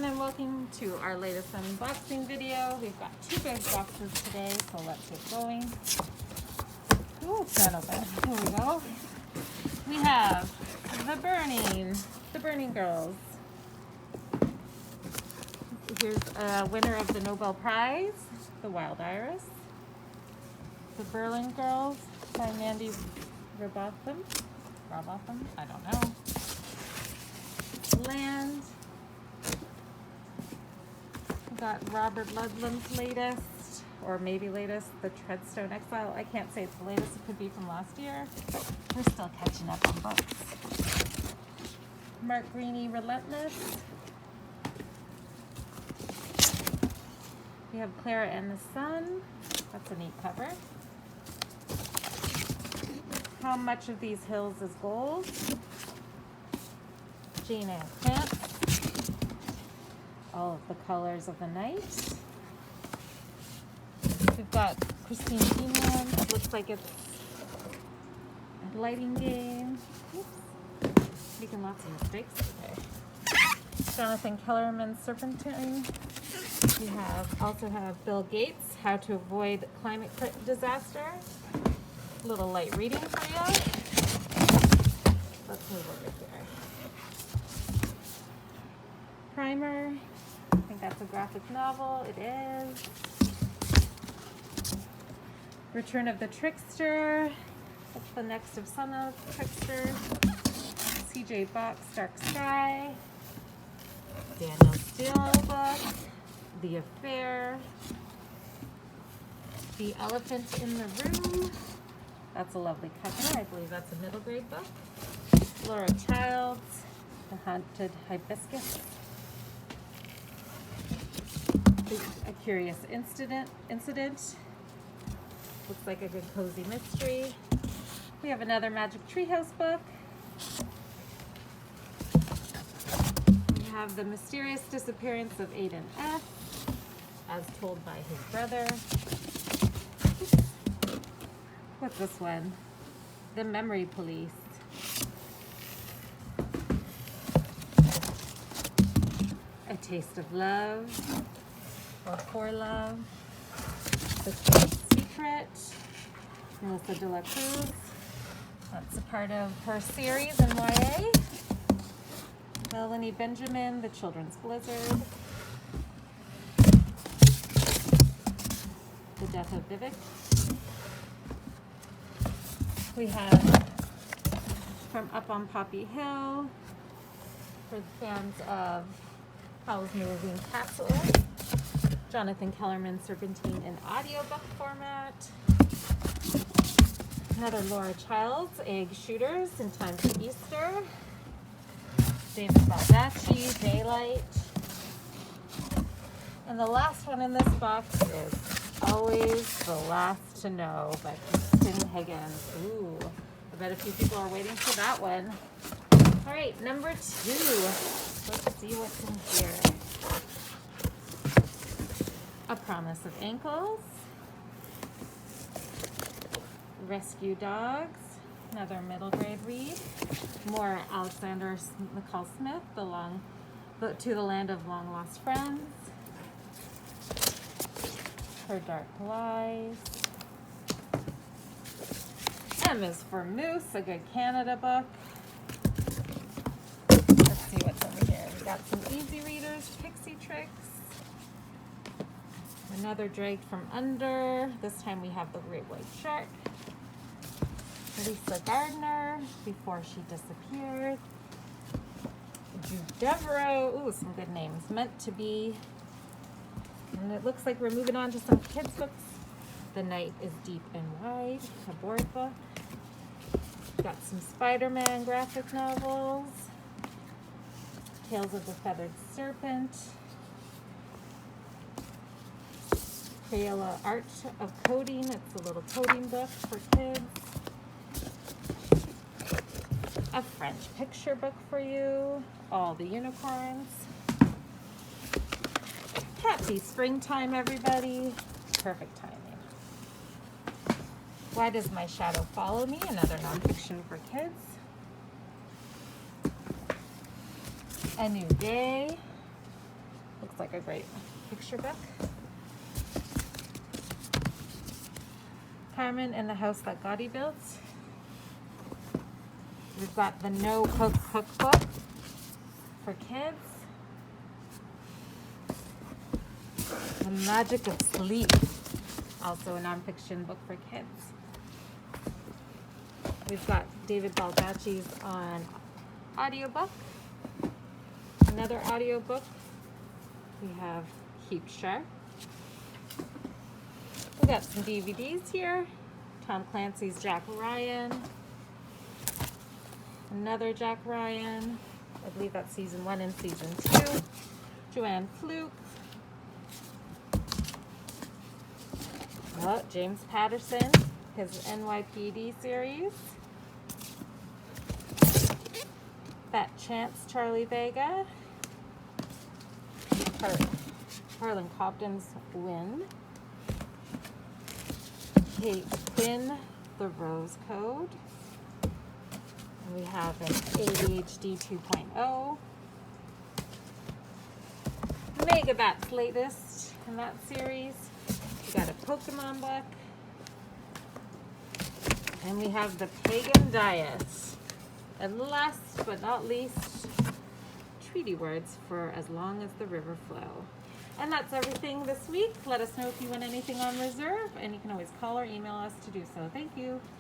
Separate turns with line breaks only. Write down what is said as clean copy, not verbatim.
everyone, and welcome to our latest unboxing video. We've got two big boxes today, so let's get going. Ooh, it's not open. Here we go. We have the Burning Girls. Here's a winner of the Nobel Prize, the Wild Iris. The Burning Girls by Mandy Robotham. I don't know. Land. We got Robert Ludlum's latest, or maybe latest, The Treadstone Exile. I can't say it's the latest, it could be from last year. We're still catching up on books. Mark Greaney, Relentless. We have Clara and the Sun. That's a neat cover. How Much of These Hills is Gold. Jane Ann Clamp. All of the Colors of the Night. We've got Christine Keenan. It looks like it's a lighting game. Oops. Making lots of mistakes today. Jonathan Kellerman, Serpentine. We also have Bill Gates, How to Avoid Climate Disaster. A little light reading for you. Let's move over here. Primer. I think that's a graphic novel. It is. Return of the Trickster. That's the next of Son of Trickster. C.J. Box, Dark Sky. Daniel Steele book. The Affair. The Elephant in the Room. That's a lovely cover. I believe that's a middle grade book. Laura Childs, The Haunted Hibiscus. A Curious Incident. Looks like a good cozy mystery. We have another Magic Treehouse book. We have The Mysterious Disappearance of Aiden F., as told by his brother. What's this one? The Memory Police. A Taste of Love, or For Love. The Sweet Secret, Melissa De La Cruz. That's a part of her series in YA. Melanie Benjamin, The Children's Blizzard. The Death of Vivek. We have from Up on Poppy Hill, for the fans of Howl's Moving Castle. Jonathan Kellerman, Serpentine in audiobook format. Another Laura Childs, Egg Shooters in Time for Easter. David Baldacci, Daylight. And the last one in this box is Always the Last to Know by Kristen Higgins. Ooh, I bet a few people are waiting for that one. All right, number 2. Let's see what's in here. A Promise of Ankles. Rescue Dogs. Another middle grade read. More Alexander McCall Smith, To the Land of Long Lost Friends. Her Dark Lies. M is for Moose, a good Canada book. Let's see what's over here. We got some easy readers, Pixie Tricks. Another Dragged from Under. This time we have The Great White Shark. Lisa Gardner, Before She Disappeared. Jude Devereaux. Ooh, some good names. Meant to Be. And it looks like we're moving on to some kids' books. The Night is Deep and Wide, a board book. Got some Spider-Man graphic novels. Tales of the Feathered Serpent. Crayola Art of Coding. It's a little coding book for kids. A French picture book for you. All the Unicorns. Happy springtime, everybody. Perfect timing. Why Does My Shadow Follow Me? Another nonfiction for kids. A New Day. looks like a great picture book. Carmen and the House That Gotti Built. We've got the No Cook Cookbook for kids. The Magic of Sleep, also a nonfiction book for kids. We've got David Baldacci's on audiobook. Another audiobook. We have Keep Sharp. We got some DVDs here. Tom Clancy's Jack Ryan. Another Jack Ryan. I believe that's season 1 and season 2. Joanne Fluke. Oh, James Patterson, his NYPD series. Fat Chance, Charlie Vega. Harlan Cobden's Win. Kate Quinn, The Rose Code. And we have an ADHD 2.0. Megabat's latest in that series. We got a Pokemon book. And we have the Pagan Diet. And last but not least, treaty words for As Long as the River Flow. And that's everything this week. Let us know if you want anything on reserve, and you can always call or email us to do so. Thank you.